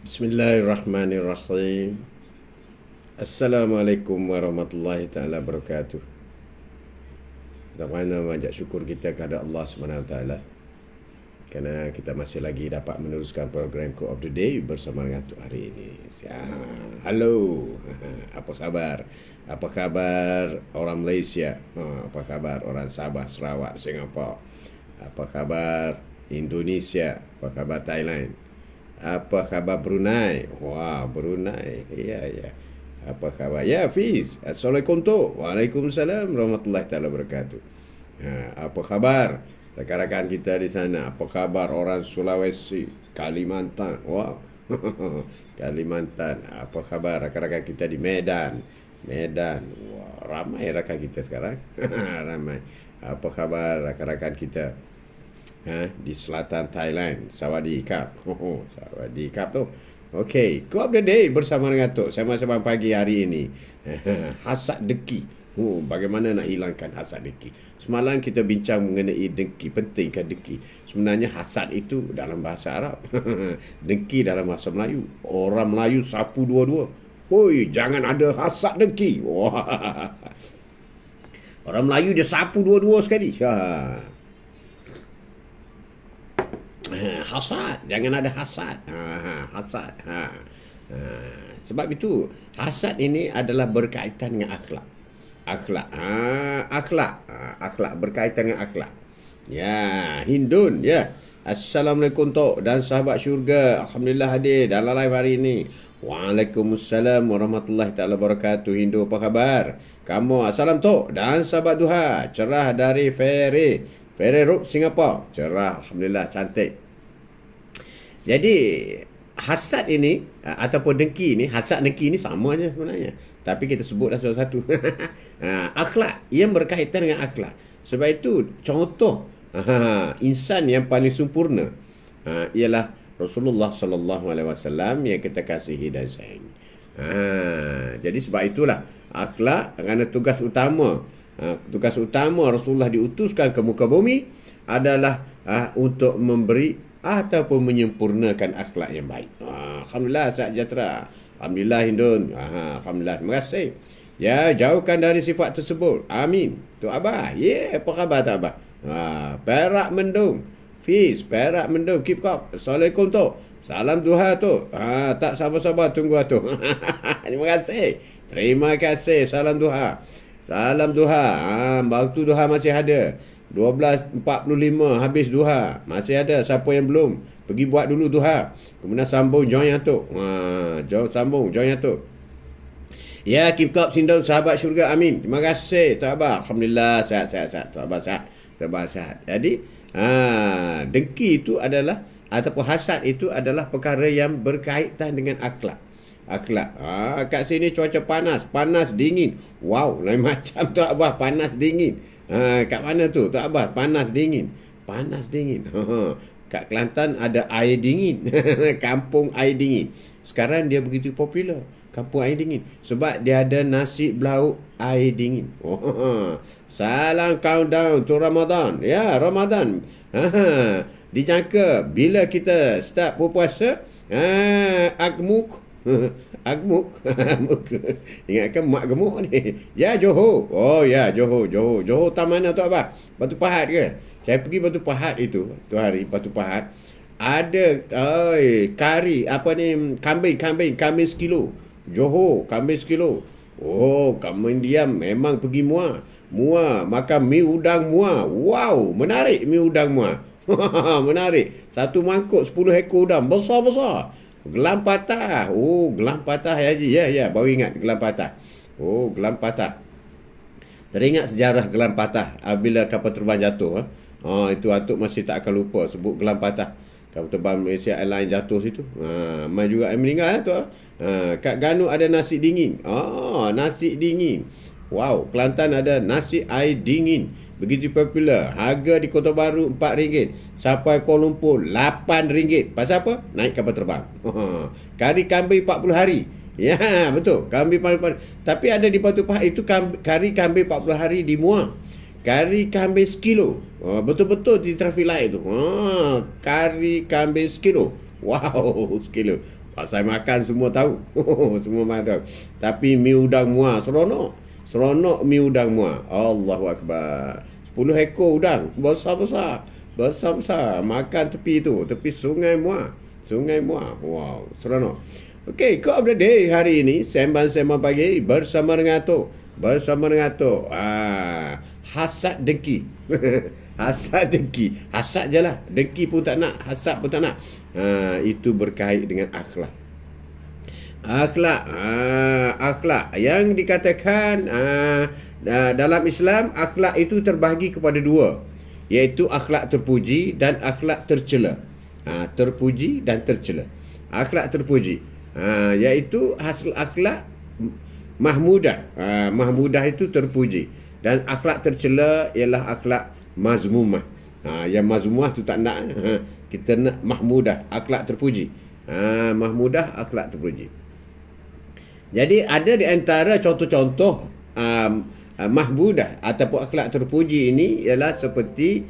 Bismillahirrahmanirrahim. Assalamualaikum warahmatullahi taala wabarakatuh. Pertama banyak syukur kita kepada Allah Subhanahu Wa Taala kerana kita masih lagi dapat meneruskan program Quote of the Day bersama dengan Tok hari ini. Halo. Apa khabar? Apa khabar orang Malaysia? Apa khabar orang Sabah, Sarawak, Singapura? Apa khabar Indonesia? Apa khabar Thailand? Apa khabar Brunei? Wah, Brunei. Ya, ya. Apa khabar? Ya, Fiz. Assalamualaikum tu. Waalaikumsalam warahmatullahi taala wabarakatuh. Apa khabar rakan-rakan kita di sana? Apa khabar orang Sulawesi, Kalimantan? Wah. Kalimantan. Apa khabar rakan-rakan kita di Medan? Medan. Wah, ramai rakan kita sekarang. Ramai. Apa khabar rakan-rakan kita di selatan Thailand? Sawadee-kap. Sawadee-kap tu. Okey, Quote of the Day bersama dengan Tok sama-sama pagi hari ini. Hasad dengki. Bagaimana nak hilangkan hasad dengki? Semalam kita bincang mengenai dengki, pentingkah dengki. Sebenarnya hasad itu dalam bahasa Arab. Dengki dalam bahasa Melayu. Orang Melayu sapu dua-dua. Oi, jangan ada hasad dengki. Wah. Orang Melayu dia sapu dua-dua sekali. Hasad, jangan ada hasad. Hasad. Sebab itu hasad ini adalah berkaitan dengan akhlak. Akhlak berkaitan dengan akhlak. Ya, Hindun ya. Assalamualaikum Tok dan sahabat syurga. Alhamdulillah hadir dalam live hari ini. Waalaikumsalam warahmatullahi taala wabarakatuh. Hindu, apa khabar? Kamu assalam Tok dan sahabat duha. Cerah dari Ferry Road Singapura. Cerah, alhamdulillah, cantik. Jadi hasad ini ataupun dengki ini, hasad dengki ini sama aja sebenarnya. Tapi kita sebutlah satu-satu. Akhlak, ia berkaitan dengan akhlak. Sebab itu contoh insan yang paling sempurna ialah Rasulullah sallallahu alaihi wasallam yang kita kasihi dan sayangi. Jadi sebab itulah akhlak kerana tugas utama Rasulullah diutuskan ke muka bumi adalah untuk memberi ataupun menyempurnakan akhlak yang baik. Alhamdulillah, sejahtera. Alhamdulillah, Hindun. Alhamdulillah, terima kasih. Ya, jauhkan dari sifat tersebut. Amin. Tu Abah. Apa khabar tu Abah? Perak mendung. Fiz, Perak mendung. Keep up. Assalamualaikum tu. Salam duha tu. Tak sabar-sabar tunggu tu. Terima kasih. Terima kasih. Salam duha. Salam duha. Waktu duha masih ada. 12.45 habis duha. Masih ada siapa yang belum, pergi buat dulu duha. Kemudian sambung join yang tu. Sambung join yang tu. Ya, keep up sindau sahabat syurga. Amin. Terima kasih Tok Abah. Alhamdulillah, sihat. Tok Abah sihat. Jadi dengki itu adalah ataupun hasad itu adalah perkara yang berkaitan dengan akhlak. Kat sini cuaca panas dingin. Wow, lain macam Tok Abah, panas dingin. Kat mana tu Tok Abah? Panas dingin. Kat Kelantan ada air dingin. Kampung air dingin. Sekarang dia begitu popular, kampung air dingin, sebab dia ada nasi belauk air dingin. Salam countdown to Ramadan. Ya, Ramadan. Dijangka bila kita start berpuasa, agmuk. Agmuk. Ingatkan mak gemuk ni. Ya, Johor. Oh ya, Johor. Johor tak mana tu Abah? Batu Pahat ke? Saya pergi Batu Pahat itu tu hari. Batu Pahat ada kari apa ni, kambing sekilo. Johor kambing sekilo. Oh, kambing diam memang pergi muar makan mi udang muar. Wow, menarik mi udang muar. Menarik. Satu mangkuk 10 ekor udang besar-besar. Gelam patah. Gelam patah ya Haji. Ya, baru ingat gelam patah. Gelam patah. Teringat sejarah gelam patah bila kapal terbang jatuh. Itu Atuk masih tak akan lupa sebut gelam patah. Kapal terbang Malaysia Airlines jatuh situ. Mai juga yang meninggal tu. Kat Ganu ada nasi dingin. Nasi dingin. Wow, Kelantan ada nasi air dingin. Begitu popular. Harga di Kota Baru RM4. Sampai Kuala Lumpur RM8. Pasal apa? Naik kapal terbang. Kari kambing 40 hari. Ya, betul. Kambing 40 hari. Tapi ada di Batu Pahat itu kari kambing 40 hari di Muar. Kari kambing sekilo. Betul-betul di traffic light tu. Kari kambing sekilo. Wow, sekilo. Pasal makan semua tahu. Semua makan tahu. Tapi mi udang muar seronok. Seronok mi udang muar. Allahu Akbar. 10 ekor udang besar-besar. Besar-besar makan tepi tu, tepi Sungai Muar. Sungai Muar. Wow, seronok. Okey, kau berada hari ini sembang-sembang pagi bersama dengan Atok. Bersama dengan Atok. Hasad dengki. Hasad dengki. Hasad je lah. Dengki pun tak nak, hasad pun tak nak. Itu berkait dengan akhlak. Akhlak yang dikatakan dalam Islam, akhlak itu terbahagi kepada dua, iaitu akhlak terpuji dan akhlak tercela. Terpuji dan tercela. Akhlak terpuji iaitu hasil akhlak mahmudah. Mahmudah itu terpuji, dan akhlak tercela ialah akhlak mazmumah. Yang mazmumah tu tak nak. Kita nak mahmudah, akhlak terpuji. Mahmudah, akhlak terpuji. Jadi ada di antara contoh-contoh mahmudah ataupun akhlak terpuji ini ialah seperti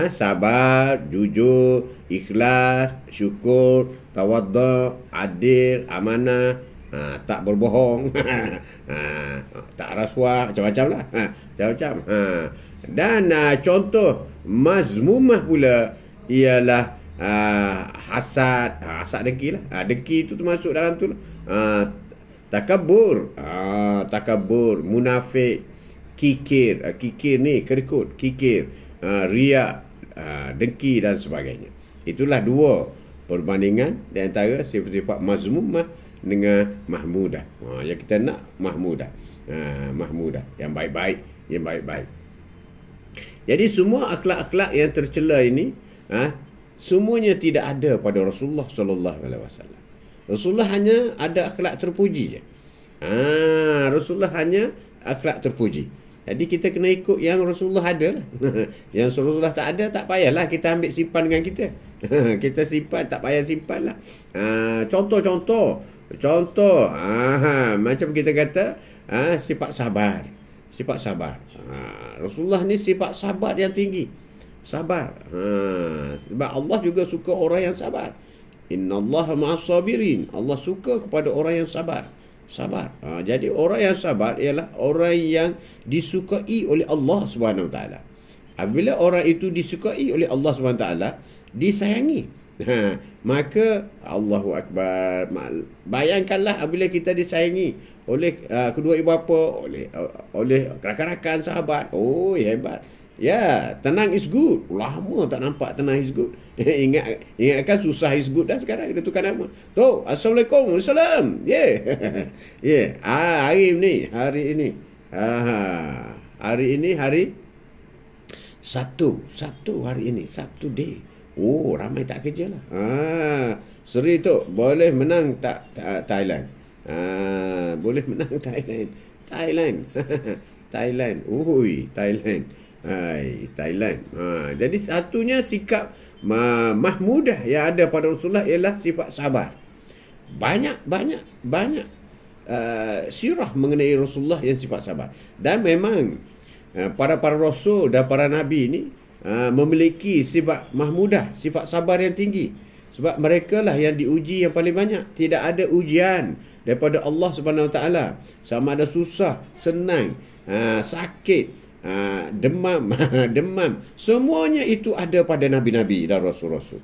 sabar, jujur, ikhlas, syukur, tawaddu', adil, amanah, tak berbohong, tak rasuah, macam-macam lah. Macam-macam. Dan contoh mazmumah pula ialah hasad. Hasad dengki lah. Dengki itu termasuk dalam tu lah. Takabur. Takabur, munafik, kikir. Kikir ni kerikut, kikir, riak, dengki dan sebagainya. Itulah dua perbandingan di antara sifat-sifat mazmumah dengan mahmudah. Yang kita nak mahmudah. Mahmudah, yang baik-baik, yang baik-baik. Jadi semua akhlak-akhlak yang tercela ini semuanya tidak ada pada Rasulullah sallallahu alaihi wasallam. Rasulullah hanya ada akhlak terpuji je. Rasulullah hanya akhlak terpuji. Jadi kita kena ikut yang Rasulullah ada lah. Yang Rasulullah tak ada, tak payahlah kita ambil simpan dengan kita. Kita simpan, tak payah simpan lah. Contoh. Macam kita kata sifat sabar. Sifat sabar. Rasulullah ni sifat sabar yang tinggi. Sabar. Sebab Allah juga suka orang yang sabar. Innallaha ma'as sabirin. Allah suka kepada orang yang sabar. Sabar. Jadi orang yang sabar ialah orang yang disukai oleh Allah Subhanahu Wa Taala. Apabila orang itu disukai oleh Allah Subhanahu Wa Taala, disayangi. Maka Allahu Akbar. Bayangkanlah apabila kita disayangi oleh kedua ibu bapa, oleh rakan-rakan sahabat. Oh, hebat. Ya, tenang is good. Lama tak nampak tenang is good. Ingatkan susah is good dah sekarang. Dia tukar nama. Tu, Assalamualaikum. Assalam. Hari ini. Hari Sabtu. Sabtu hari ini. Sabtu day. Oh, ramai tak kerja lah. Seri tu, boleh menang tak Thailand? Boleh menang Thailand. Thailand. Thailand. Jadi satunya sikap mahmudah yang ada pada Rasulullah ialah sifat sabar. Banyak sirah mengenai Rasulullah yang sifat sabar. Dan memang para rasul dan para nabi ini memiliki sifat mahmudah, sifat sabar yang tinggi. Sebab mereka lah yang diuji yang paling banyak. Tidak ada ujian daripada Allah Subhanahu Wa Taala, sama ada susah, senang, sakit, demam, semuanya itu ada pada nabi-nabi dan rasul-rasul.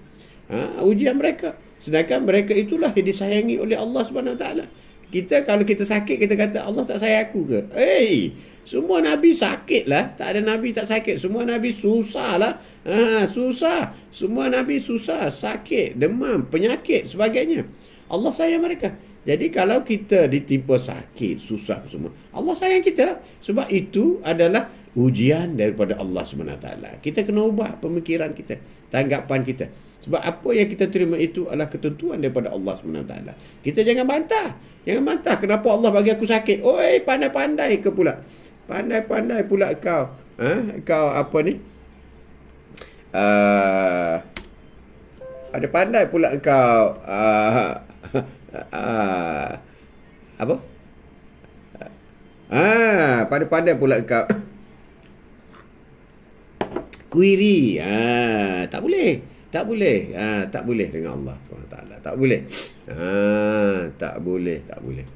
Ujian mereka. Sedangkan mereka itulah yang disayangi oleh Allah Subhanahu Wa Taala. Kita kalau kita sakit, kita kata Allah tak sayang aku ke? Semua nabi sakit lah. Tak ada nabi tak sakit. Semua nabi susah lah. Susah. Semua nabi susah, sakit, demam, penyakit, sebagainya. Allah sayang mereka. Jadi kalau kita ditimpa sakit, susah semua, Allah sayang kita lah. Sebab itu adalah ujian daripada Allah SWT. Kita kena ubah pemikiran kita, tanggapan kita. Sebab apa yang kita terima itu adalah ketentuan daripada Allah SWT. Kita jangan bantah. Kenapa Allah bagi aku sakit? Pandai-pandai ke pula? Pandai-pandai pula kau. Kau apa ni? Ada pandai pula kau. Apa? Pandai-pandai pula kau query. Tak boleh. Tak boleh. Tak boleh dengan Allah SWT. Tak boleh. Tak boleh, tak boleh.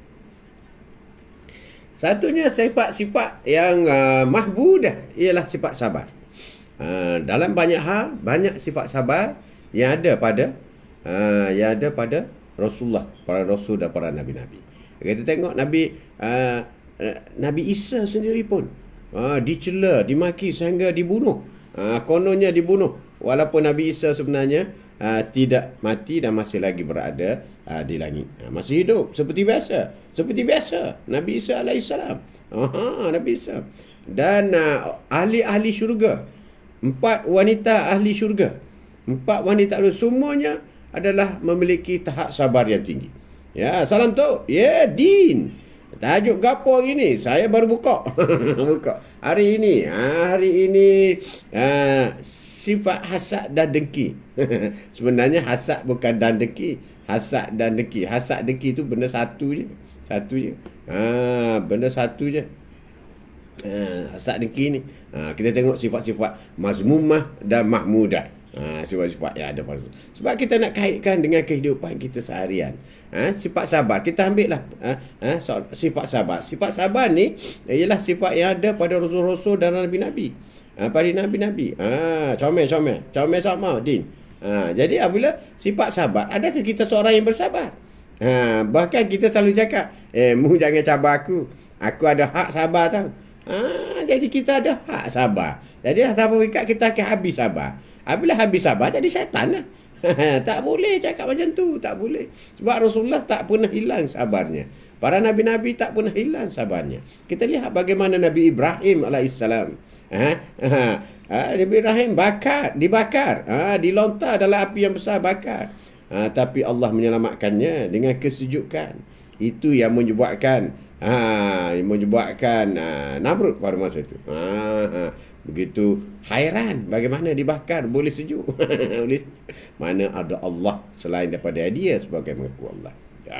Satunya sifat-sifat yang mahmudah ialah sifat sabar. Dalam banyak hal, banyak sifat sabar yang ada pada Rasulullah, para rasul dan para nabi-nabi. Kita tengok Nabi Isa sendiri pun dicela, dimaki sehingga dibunuh. Kononnya dibunuh, walaupun Nabi Isa sebenarnya tidak mati dan masih lagi berada di langit. Masih hidup seperti biasa Nabi Isa alaihissalam. Nabi Isa. Dan ahli-ahli syurga, 4 wanita ahli syurga, 4 wanita ahli, semuanya adalah memiliki tahap sabar yang tinggi. Ya, salam tu. Ya, Din. Tajuk gapo hari ni? Saya baru buka. Buka. Hari ini sifat hasad dan dengki. Sebenarnya hasad bukan dan dengki. Hasad dan dengki. Hasad dengki tu benda satu je. Benda satu je. Hasad dengki ni. Kita tengok sifat-sifat mazmumah dan mahmudah. Sifat-sifat yang ada pada tu. Sebab kita nak kaitkan dengan kehidupan kita seharian. Sifat sabar, kita ambil lah sifat sabar. Sifat sabar ni ialah sifat yang ada pada rasul-rasul dan nabi-nabi. Pada nabi-nabi. Comel sama Din. Jadi apabila sifat sabar, adakah kita seorang yang bersabar? Bahkan kita selalu cakap, mu jangan cabar aku. Aku ada hak sabar tau. Jadi kita ada hak sabar. Jadi sabar kita akan habis sabar. Apabila habis sabar, jadi syaitan lah. Tak boleh cakap macam tu. Tak boleh. Sebab Rasulullah tak pernah hilang sabarnya. Para nabi-nabi tak pernah hilang sabarnya. Kita lihat bagaimana Nabi Ibrahim alaihissalam. Nabi Ibrahim dibakar. Dilontar dalam api yang besar, bakar. Tapi Allah menyelamatkannya dengan kesejukan. Itu yang menyebabkan Namrud pada masa itu. Begitu hairan bagaimana dibakar boleh sejuk. Mana ada Allah selain daripada dia sebagai mengaku Allah.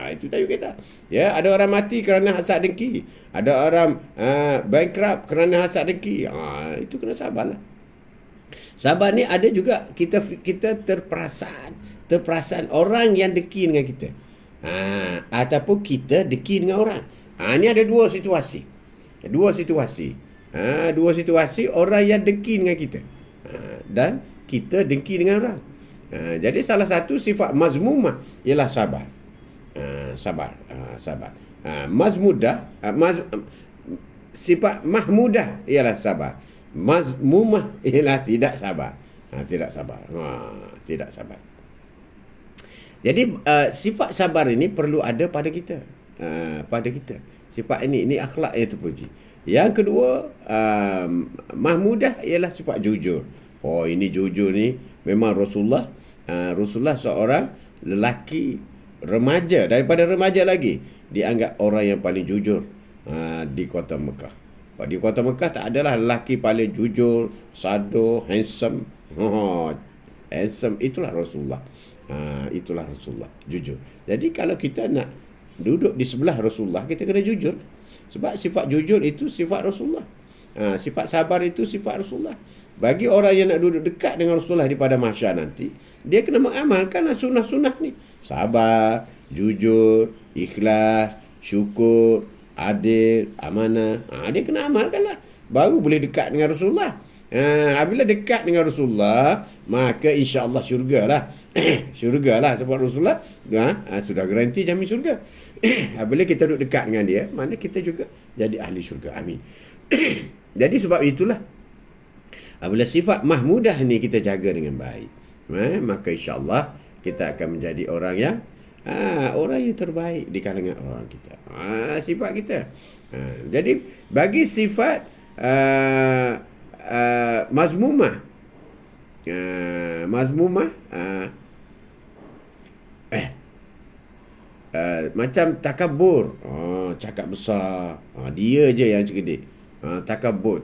Itu tajuk kita. Ya, ada orang mati kerana hasad dengki. Ada orang bankrupt kerana hasad dengki. Itu kena sabarlah. Sabar ni ada juga kita terperasan orang yang dengki dengan kita. Ataupun kita dengki dengan orang. Ini ada dua situasi. Dua situasi orang yang dengki dengan kita. Dan kita dengki dengan orang. Jadi salah satu sifat mazmumah ialah sabar. Sabar. Sifat mahmudah ialah sabar. Mazmumah ialah tidak sabar. Tidak sabar. Jadi sifat sabar ini perlu ada pada kita. Sifat ini akhlak yang terpuji. Yang kedua, mahmudah ialah sifat jujur. Ini jujur ni memang Rasulullah seorang lelaki remaja, daripada remaja lagi dianggap orang yang paling jujur di kota Mekah. Di kota Mekah tak adalah lelaki paling jujur, sado, handsome. Handsome itulah Rasulullah. Itulah Rasulullah, jujur. Jadi kalau kita nak duduk di sebelah Rasulullah, kita kena jujur. Sebab sifat jujur itu sifat Rasulullah. Sifat sabar itu sifat Rasulullah. Bagi orang yang nak duduk dekat dengan Rasulullah di pada mahsyar nanti, dia kena mengamalkan sunnah-sunnah ni. Sabar, jujur, ikhlas, syukur, adil, amanah. Dia kena amalkan lah. Baru boleh dekat dengan Rasulullah. Apabila dekat dengan Rasulullah, maka insya-Allah syurgalah. Syurgalah sebab Rasulullah sudah garanti jamin syurga. Apabila kita duduk dekat dengan dia, mana kita juga jadi ahli syurga. Amin. Jadi sebab itulah, apabila sifat mahmudah ni kita jaga dengan baik, maka insya-Allah kita akan menjadi orang yang terbaik di kalangan orang kita. Sifat kita. Jadi bagi sifat mazmumah macam takabur, cakap besar, dia je yang cerdik. Takabur,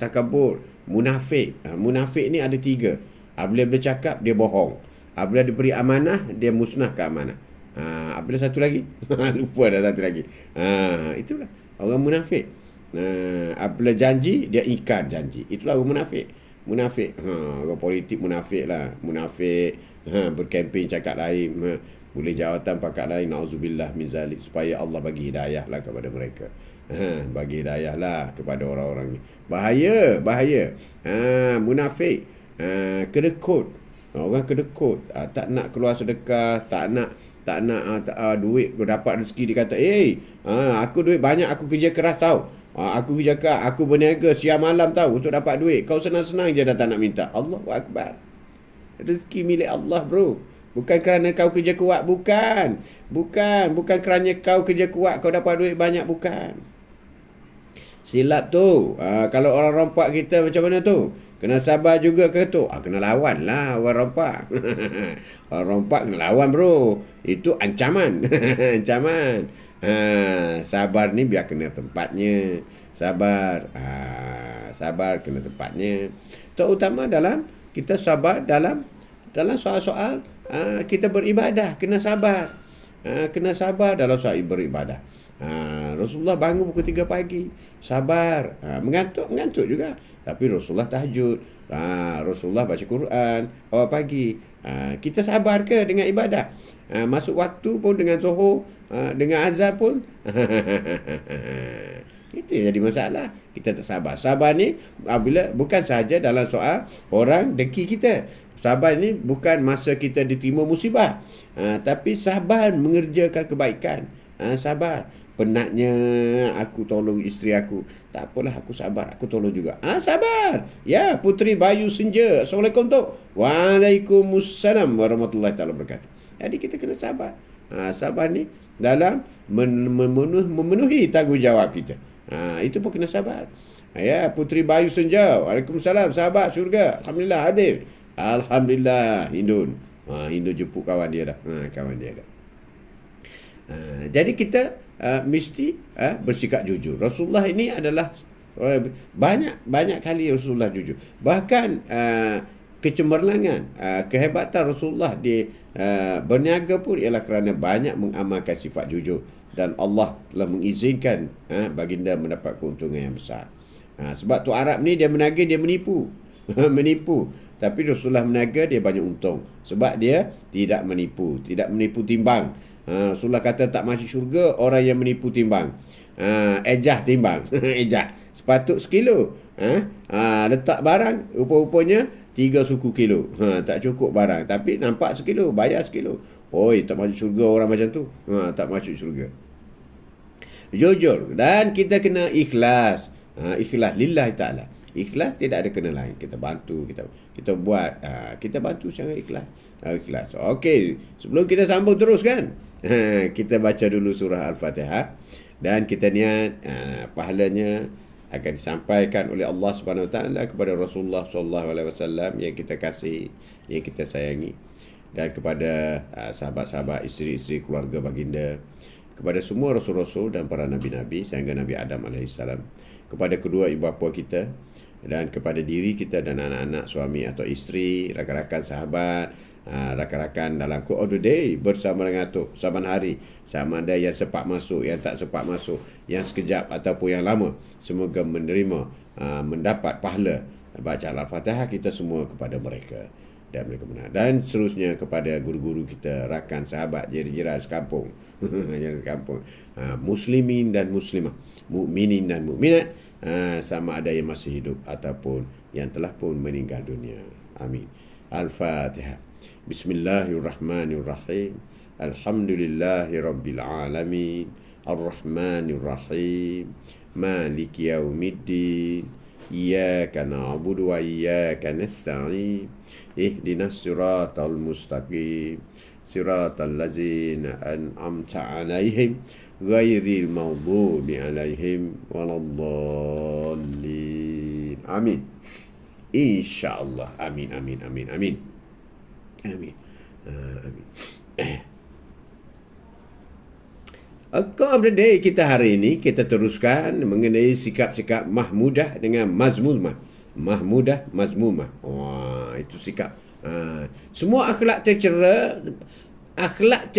munafik. Munafik ni ada 3. Apabila bercakap dia bohong, apabila diberi amanah dia musnahkan amanah. Apabila satu lagi lupa dah satu lagi. Itulah orang munafik. Apabila janji dia ingkar janji. Itulah orang munafik. Orang politik munafik lah. Munafik berkempen cakap lain, boleh jawatan pakat lain, na'udzubillah min zalik, supaya Allah bagi hidayah lah kepada mereka. Bagi hidayah lah kepada orang-orang ni. Bahaya, bahaya. Munafik, kedekut. Orang kedekut, tak nak keluar sedekah, tak nak duit dapat rezeki, dia kata, aku duit banyak, aku kerja keras tau. Aku kerja, aku berniaga siang malam tau untuk dapat duit. Kau senang-senang je dah tak nak minta. Allahu Akbar. Rezeki milik Allah, bro. Bukan kerana kau kerja kuat, bukan. Bukan kerana kau kerja kuat kau dapat duit banyak, bukan. Silap tu. Kalau orang rompak kita macam mana tu? Kena sabar juga ke tu? Kena lawan lah orang rompak. Orang rompak kena lawan, bro. Itu ancaman. Ancaman. Sabar ni biar kena tempatnya. Sabar. Sabar kena tempatnya. Terutama dalam kita sabar dalam soal-soal kita beribadah. Kena sabar. Kena sabar dalam soal beribadah. Rasulullah bangun pukul 3 pagi. Sabar. Mengantuk juga. Tapi Rasulullah tahajud. Rasulullah baca Quran awal pagi. Kita sabar ke dengan ibadah? Masuk waktu pun dengan zuhur, dengan azan pun. Itu yang jadi masalah. Kita tak sabar. Sabar ni bila bukan sahaja dalam soal orang dengki kita. Sabar ni bukan masa kita diterima musibah. Tapi sabar mengerjakan kebaikan. Sabar. Penatnya aku tolong isteri aku. Tak apalah, aku sabar. Aku tolong juga. Sabar. Ya, Puteri Bayu Senja. Assalamualaikum, Tok. Waalaikumsalam warahmatullahi taala wabarakatuh. Jadi kita kena sabar. Sabar ni dalam memenuhi tanggungjawab kita. Itu pun kena sabar. Ya, Puteri Bayu Senja. Waalaikumsalam. Sahabat syurga. Alhamdulillah hadir. Alhamdulillah. Hindun. Hindun jemput kawan dia dah. Kawan dia dah. Jadi kita mesti bersikap jujur. Rasulullah ini adalah banyak kali Rasulullah jujur. Bahkan kecemerlangan, kehebatan Rasulullah di berniaga pun ialah kerana banyak mengamalkan sifat jujur, dan Allah telah mengizinkan baginda mendapat keuntungan yang besar. Sebab tu Arab ni dia berniaga, dia menipu. Menipu. Tapi Rasulullah berniaga dia banyak untung sebab dia tidak menipu timbang. Rasulullah kata tak masuk syurga orang yang menipu timbang. Ejah timbang. Ejah. Sepatut sekilo. Letak barang rupa-rupanya 3 suku kilo. Tak cukup barang. Tapi nampak sekilo. Bayar sekilo. Oi, tak masuk syurga orang macam tu. Tak masuk syurga. Jujur. Dan kita kena ikhlas. Ikhlas lillahi ta'ala. Ikhlas tidak ada kena lain. Kita bantu. Kita buat. Kita bantu sangat ikhlas. Ikhlas. Okey. Sebelum kita sambung terus kan. Kita baca dulu surah Al-Fatihah, dan kita niat pahalanya akan disampaikan oleh Allah Subhanahu Wa Taala kepada Rasulullah Sallallahu Alaihi Wasallam yang kita kasih, yang kita sayangi, dan kepada sahabat-sahabat, isteri-isteri, keluarga baginda, kepada semua rasul-rasul dan para nabi-nabi sehingga Nabi Adam alaihissalam, kepada kedua ibu bapa kita, dan kepada diri kita dan anak-anak, suami atau isteri, rakan-rakan sahabat, rakan-rakan dalam quote of the day bersama dengan Tok saban hari, sama ada yang sempat masuk, yang tak sempat masuk, yang sekejap ataupun yang lama, semoga menerima mendapat pahala baca Al-Fatihah kita semua kepada mereka, dan mereka benar. Dan seterusnya kepada guru-guru kita, rakan sahabat, jiran-jiran sekampung, jiran sekampung, muslimin dan muslimah, mukminin dan mukminat, sama ada yang masih hidup ataupun yang telah pun meninggal dunia. Amin. Al-Fatihah. Bismillahirrahmanirrahim. Alhamdulillahi rabbil alamin. Ar-Rahmanir-Rahim. Maliki yaumiddin. Iyyaka na'budu wa iyyaka nasta'in. Ihdinas siratal mustaqim. Siratal ladzina an'amta 'alaihim ghairil maghdubi 'alaihim waladdallin. Amin. Insyaallah. Amin amin amin amin. Amin. Amin. Quote of the day kita hari ini, kita teruskan mengenai sikap-sikap mahmudah dengan mazmumah. Mahmudah, mazmumah. Wah, itu sikap. Semua akhlak tercela, akhlak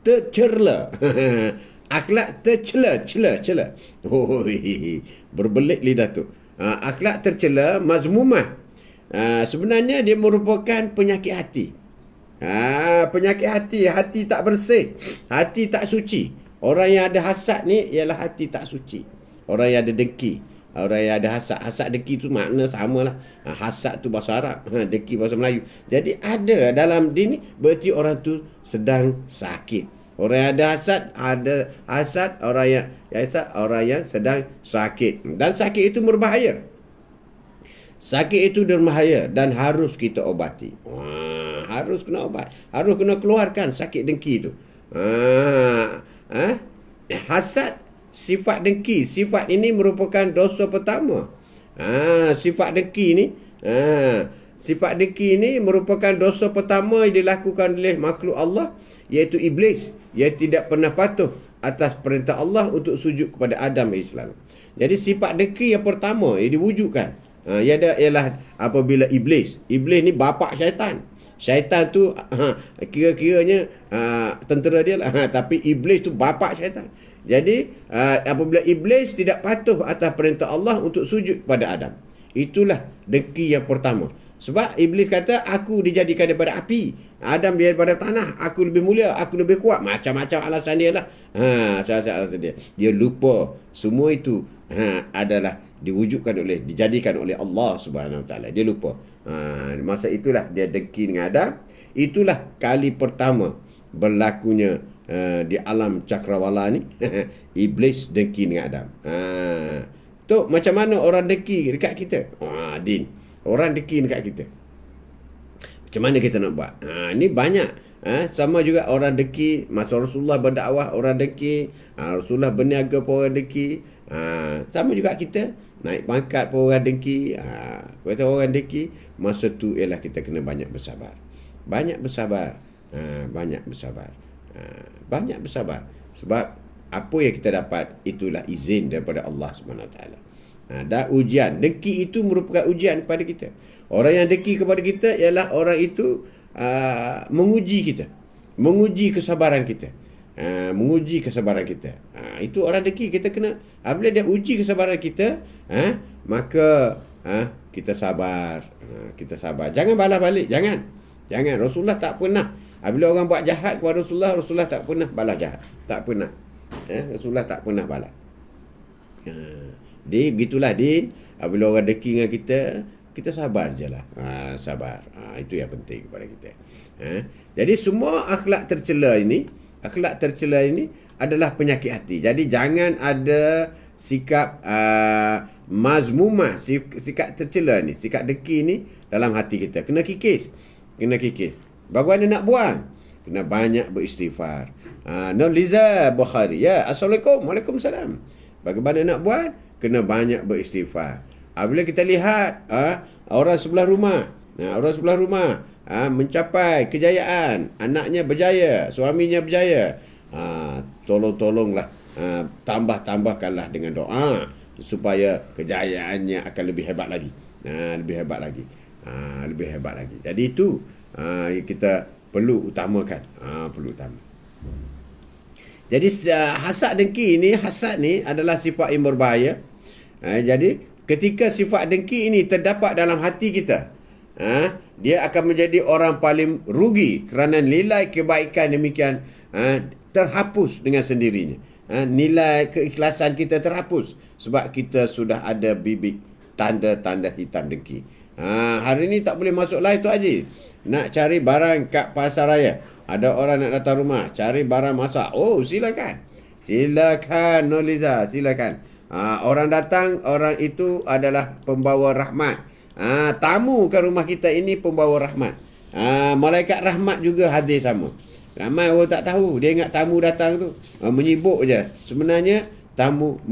tercela. Akhlak tercela. Oh, berbelit lidah tu. Akhlak tercela, mazmumah. Sebenarnya dia merupakan penyakit hati. Penyakit hati, hati tak bersih, hati tak suci. Orang yang ada hasad ni ialah hati tak suci. Orang yang ada dengki, orang yang ada hasad. Hasad dengki tu makna samalah. Hasad tu bahasa Arab, dengki bahasa Melayu. Jadi ada dalam dini, berarti orang tu sedang sakit. Orang yang ada hasad, orang yang sedang sakit. Dan sakit itu berbahaya. Sakit itu berbahaya dan harus kita obati. Harus kena obat. Harus kena keluarkan sakit dengki itu. Hasad, sifat dengki. Sifat ini merupakan dosa pertama. Sifat dengki ni. Sifat dengki ini merupakan dosa pertama yang dilakukan oleh makhluk Allah, iaitu iblis. Ia tidak pernah patuh atas perintah Allah untuk sujud kepada Adam AS. Jadi sifat dengki yang pertama yang diwujudkan ialah apabila iblis ni bapa syaitan. Syaitan tu kira-kiranya tentera dia lah, tapi iblis tu bapa syaitan. Jadi apabila iblis tidak patuh atas perintah Allah untuk sujud kepada Adam, itulah dengki yang pertama. Sebab iblis kata, aku dijadikan daripada api, Adam daripada tanah, aku lebih mulia, aku lebih kuat. Macam-macam alasan dia lah. Alasan dia. Dia lupa semua itu adalah dijadikan oleh Allah Subhanahu Wa Taala. Dia lupa. Masa itulah dia dengki dengan Adam. Itulah kali pertama berlakunya di alam cakrawala ni. Iblis dengki dengan Adam. Tu macam mana orang dengki dekat kita? Din. Orang dengki dekat kita. Macam mana kita nak buat? Ni banyak. Sama juga orang dengki. Masa Rasulullah berdakwah, orang dengki. Rasulullah berniaga pun orang dengki. Sama juga kita. Naik pangkat pun orang dengki. Kata orang dengki. Masa tu ialah kita kena banyak bersabar. Banyak bersabar. Banyak bersabar. Banyak bersabar. Sebab apa yang kita dapat, itulah izin daripada Allah SWT. Dan ujian. Dengki itu merupakan ujian kepada kita. Orang yang dengki kepada kita ialah orang itu menguji kita. Menguji kesabaran kita. Menguji kesabaran kita. Itu orang dengki. Kita kena, apabila dia uji kesabaran kita, maka kita sabar. Kita sabar. Jangan balas balik. Jangan. Rasulullah tak pernah. Apabila orang buat jahat kepada Rasulullah tak pernah balas jahat. Tak pernah. Rasulullah tak pernah balas. Dia gitulah din. Apabila orang dengki dengan kita sabar je lah. Sabar. Itu yang penting kepada kita. Jadi semua akhlak tercela ini adalah penyakit hati. Jadi jangan ada sikap mazmumah, sikap tercela ni, sikap dengki ni dalam hati kita. Kena kikis. Bagaimana nak buang? Kena banyak beristighfar. Liza Bukhari. Ya, Assalamualaikum. Waalaikumsalam. Bagaimana nak buat? Kena banyak beristighfar. Bila kita lihat orang sebelah rumah, mencapai kejayaan, anaknya berjaya, suaminya berjaya, tolong-tolonglah, tambahkanlah dengan doa supaya kejayaannya akan lebih hebat lagi. Lebih hebat lagi. Jadi itu kita perlu utamakan. Jadi hasad ni adalah sifat yang berbahaya. Jadi ketika sifat dengki ini terdapat dalam hati kita, dia akan menjadi orang paling rugi kerana nilai kebaikan demikian terhapus dengan sendirinya. Nilai keikhlasan kita terhapus sebab kita sudah ada bibit tanda-tanda hitam dengki. Hari ni tak boleh masuk live tu Haji. Nak cari barang kat pasar raya, ada orang nak datang rumah cari barang masak. Oh, silakan Noliza, silakan. Orang datang, orang itu adalah pembawa rahmat. Tamu ke rumah kita ini pembawa rahmat. Malaikat rahmat juga hadir sama. Ramai orang tak tahu. Dia ingat tamu datang tu menyibuk je. Sebenarnya tamu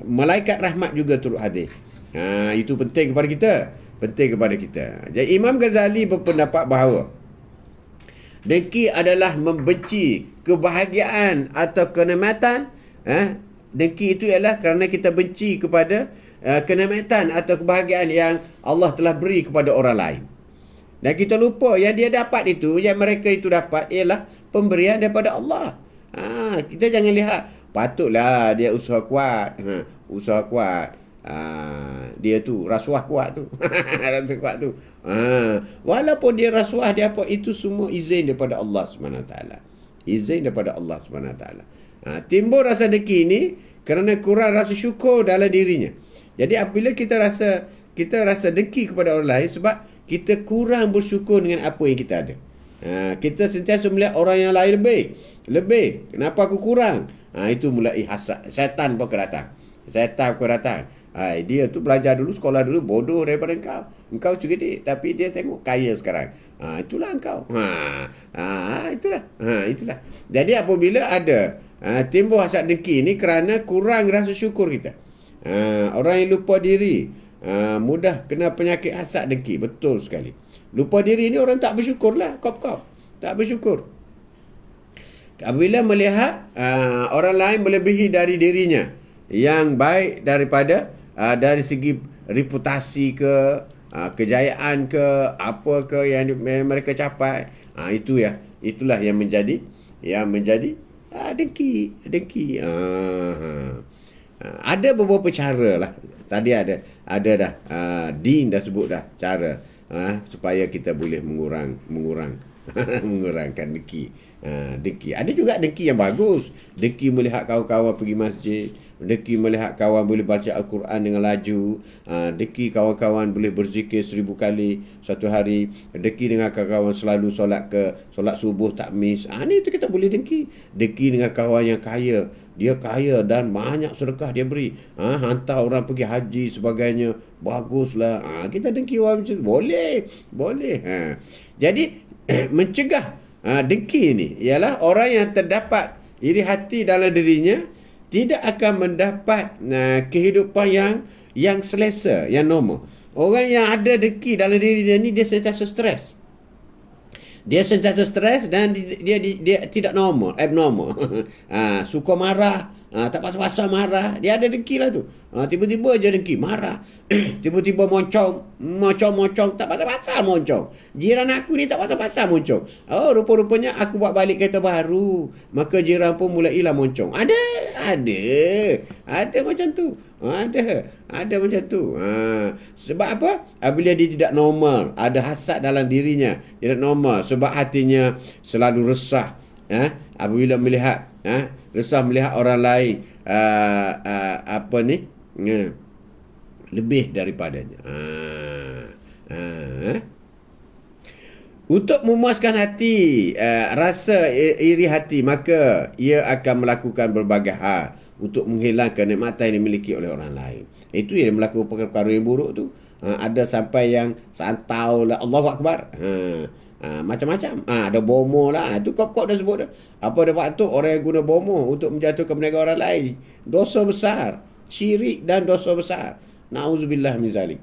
malaikat rahmat juga turut hadir. Itu penting kepada kita. Jadi Imam Ghazali berpendapat bahawa dengki adalah membenci kebahagiaan atau kenikmatan. Dengki itu ialah kerana kita benci kepada kenikmatan atau kebahagiaan yang Allah telah beri kepada orang lain. Dan kita lupa yang dia dapat itu, yang mereka itu dapat ialah pemberian daripada Allah. Kita jangan lihat, patutlah dia usaha kuat. Dia tu rasuah kuat tu. Rasuah kuat tu. Walaupun dia rasuah dia apa, itu semua izin daripada Allah SWT. Izin daripada Allah SWT. Timbul rasa dengki ni kerana kurang rasa syukur dalam dirinya. Jadi apabila kita rasa dengki kepada orang lain sebab kita kurang bersyukur dengan apa yang kita ada. Kita sentiasa melihat orang yang lain lebih. Kenapa aku kurang? Itu mulai hasad. Syaitan pun akan datang. Dia tu belajar dulu, sekolah dulu, bodoh daripada engkau. Engkau cerdik, tapi dia tengok kaya sekarang. Itulah engkau. Itulah. Jadi apabila ada timbul hasad dengki ni kerana kurang rasa syukur kita. Orang yang lupa diri mudah kena penyakit hasad dengki. Betul sekali. Lupa diri ni orang tak bersyukur lah. Kop-kop. Tak bersyukur. Apabila melihat orang lain melebihi dari dirinya yang baik daripada dari segi reputasi ke, kejayaan ke, apa ke yang mereka capai, itulah yang menjadi dengki. Ada beberapa cara lah. Tadi ada dah Din dah sebut dah cara supaya kita boleh mengurangkan dengki. Ada juga dengki yang bagus. Dengki melihat kawan-kawan pergi masjid, dengki melihat kawan boleh baca Al-Quran dengan laju, dengki kawan-kawan boleh berzikir 1000 kali satu hari, dengki dengan kawan-kawan selalu solat subuh tak miss. Ni itu kita boleh dengki. Dengki dengan kawan yang kaya, dia kaya dan banyak sedekah dia beri, hantar orang pergi haji sebagainya, baguslah. Kita dengki orang macam tu. Boleh. Jadi mencegah dengki ni ialah orang yang terdapat iri hati dalam dirinya tidak akan mendapat kehidupan yang selesa, yang normal. Orang yang ada dengki dalam diri dia ni, dia sentiasa stres. Dan dia tidak normal, abnormal. Suka marah, tak pasal-pasal marah. Dia ada dengki lah tu. Tiba-tiba je dengki, marah. Tiba-tiba moncong, tak pasal-pasal moncong. Jiran aku ni tak pasal-pasal moncong. Rupa-rupanya aku buat balik kereta baru, maka jiran pun mulailah moncong. Ada macam tu. Ada macam tu. Sebab apa? Apabila dia tidak normal, ada hasad dalam dirinya, tidak normal sebab hatinya selalu resah. Apabila melihat resah melihat orang lain lebih daripadanya. Untuk memuaskan hati, rasa iri hati, maka ia akan melakukan berbagai hal untuk menghilangkan nikmatan yang dimiliki oleh orang lain. Itu yang melakukan perkara yang buruk tu. Ada sampai yang santau lah, Allahu Akbar. Macam-macam. Ada bomo lah. Itu kop-kop dah sebut dah. Apa dia buat tu? Orang yang guna bomo untuk menjatuhkan perniagaan orang lain. Dosa besar. Syirik dan dosa besar. Na'udzubillah min zalik.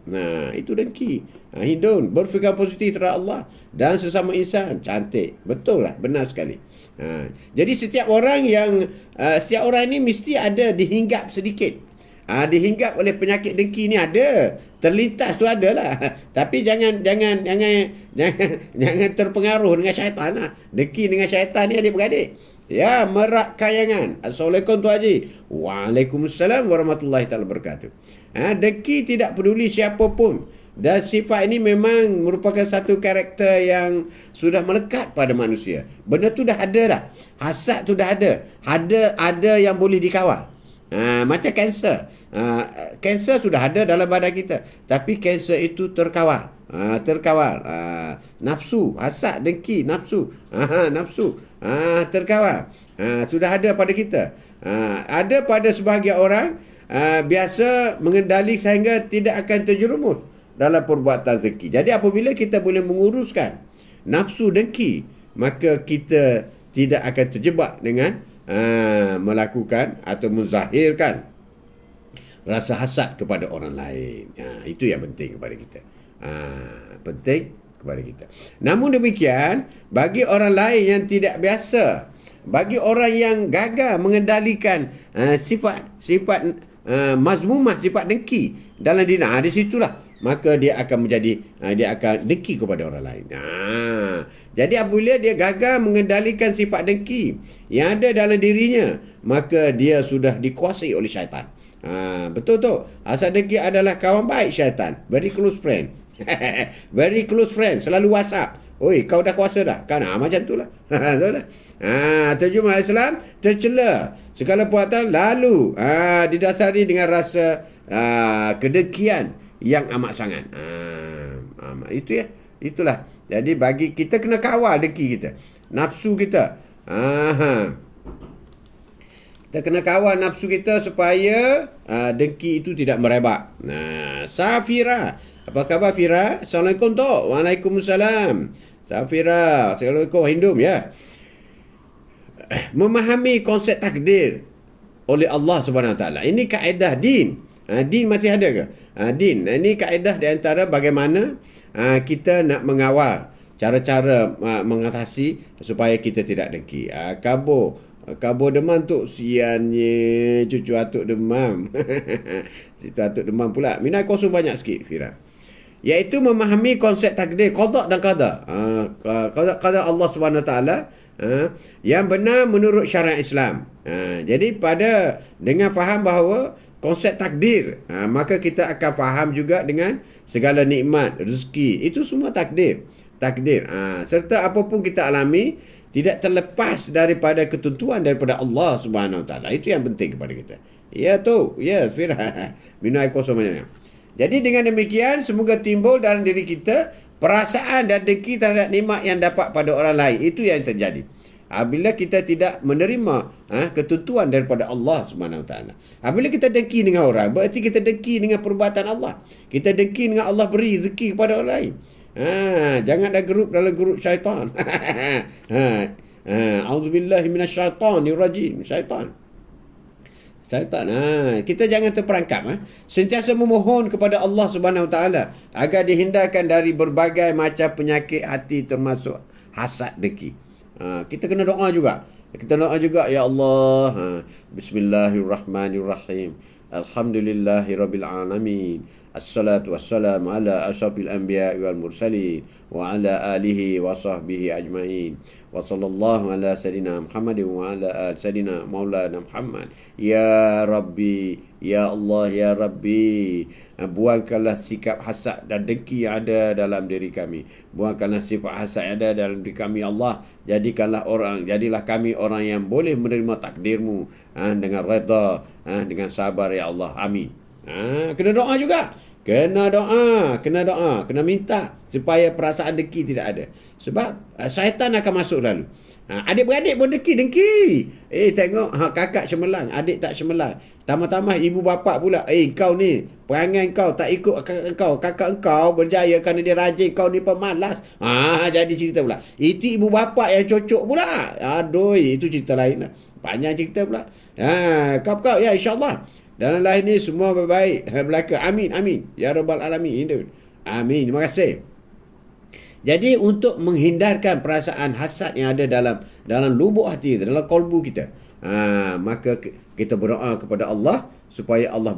Itu dengki. Hindun. Berfikir positif terhadap Allah dan sesama insan. Cantik. Betul lah. Benar sekali. Jadi setiap orang ni mesti ada dihinggap sedikit. Dihinggap oleh penyakit dengki ni ada. Terlintas tu ada lah. Tapi jangan terpengaruh dengan syaitan lah. Dengki dengan syaitan ni adik-beradik. Ya, merak kayangan. Assalamualaikum Tuan Haji. Waalaikumsalam warahmatullahi taala wabarakatuh. Dengki tidak peduli siapa pun. Dan sifat ini memang merupakan satu karakter yang sudah melekat pada manusia. Benda tu dah ada dah. Hasad tu dah ada. Ada yang boleh dikawal. Macam kanser. Kanser sudah ada dalam badan kita. Tapi kanser itu terkawal. Nafsu, hasad, dengki, nafsu. Nafsu. Terkawal. Sudah ada pada kita. Ada pada sebahagian orang biasa mengendali sehingga tidak akan terjerumus dalam perbuatan dengki. Jadi apabila kita boleh menguruskan nafsu dengki, maka kita tidak akan terjebak dengan melakukan atau menzahirkan rasa hasad kepada orang lain. Itu yang penting kepada kita. Penting kepada kita. Namun demikian, bagi orang lain yang tidak biasa, bagi orang yang gagal mengendalikan sifat mazmumah, sifat dengki dalam diri, di situlah maka dia akan dia akan dengki kepada orang lain. Jadi apabila dia gagal mengendalikan sifat dengki yang ada dalam dirinya, maka dia sudah dikuasai oleh syaitan. Betul tu. Hasad dengki adalah kawan baik syaitan. Very close friend. Very close friend. Selalu WhatsApp. Oi, kau dah kuasa dah? Kan? Macam tu lah. So, terjemah Islam, tercela segala perbuatan lalu didasari dengan rasa kedengkian yang amat sangat. Itu ya. Itulah. Jadi bagi kita kena kawal dengki kita. Nafsu kita. Kita kena kawal nafsu kita supaya dengki itu tidak merebak. Safira. Apa khabar Fira? Assalamualaikum Tok. Waalaikumsalam. Safira. Assalamualaikum Hindum ya. Memahami konsep takdir oleh Allah Subhanahu Wa Taala. Ini kaedah din. Din masih ada ke? Din. Ini kaedah di antara bagaimana kita nak mengawal cara-cara mengatasi supaya kita tidak dengki. Kabur demam tu siannya cucu atuk demam. Situ atuk demam pula. Minat kosong banyak sikit Fira. Iaitu memahami konsep takdir, qada dan qada. Qada Allah Subhanahu Wa Taala yang benar menurut syariat Islam. Jadi dengan faham bahawa konsep takdir, maka kita akan faham juga dengan segala nikmat, rezeki. Itu semua takdir. Serta apapun kita alami tidak terlepas daripada ketentuan daripada Allah Subhanahu Wa Taala. Itu yang penting kepada kita. Ya tu. Yes, Fira. Minum air kosong banyak. Jadi dengan demikian semoga timbul dalam diri kita perasaan dan dengki terhadap nikmat yang dapat pada orang lain. Itu yang terjadi. Bila kita tidak menerima ketentuan daripada Allah Subhanahu Wa Taala. Bila kita dengki dengan orang, berarti kita dengki dengan perbuatan Allah. Kita dengki dengan Allah beri rezeki kepada orang lain. Jangan ada dalam grup syaitan. Auzubillahi minasyaitanir rajim. Syaitan. Kita jangan terperangkap. Sentiasa memohon kepada Allah Subhanahu Wa Taala agar dihindarkan dari berbagai macam penyakit hati termasuk hasad dengki. Kita kena doa juga. Ya Allah. Bismillahirrahmanirrahim. Alhamdulillahirabbil alamin. Assalatu wassalamu ala asyrafil anbiya'i wal mursalin wa ala alihi wa sahbihi ajma'in. Wa sallallahu ala sayyidina Muhammadin wa ala ali sayyidina Maulana Muhammad. Ya Rabbi, ya Allah, ya Rabbi, buangkanlah sikap hasad dan dengki yang ada dalam diri kami. Buangkanlah sifat hasad yang ada dalam diri kami, Allah. Jadilah kami orang yang boleh menerima takdir-Mu dengan redha, dengan sabar, ya Allah. Amin. Kena doa juga. Kena minta supaya perasaan dengki tidak ada. Sebab syaitan akan masuk lalu. Adik-beradik pun dengki. Tengok kakak cemerlang, adik tak cemerlang. Tambah-tambah ibu bapa pula. Kau ni, perangai kau tak ikut kakak kau berjaya kerana dia rajin, kau ni pemalas. Jadi cerita pula. Itu ibu bapa yang cocok pula. Aduh, itu cerita lain lah. Panjang cerita pula. Kau ya insya-Allah. Dalam lain ni semua baik belaka. Amin. Ya Rabbal Alamin. Amin. Terima kasih. Jadi untuk menghindarkan perasaan hasad yang ada dalam lubuk hati, dalam kalbu kita, maka kita berdoa kepada Allah supaya Allah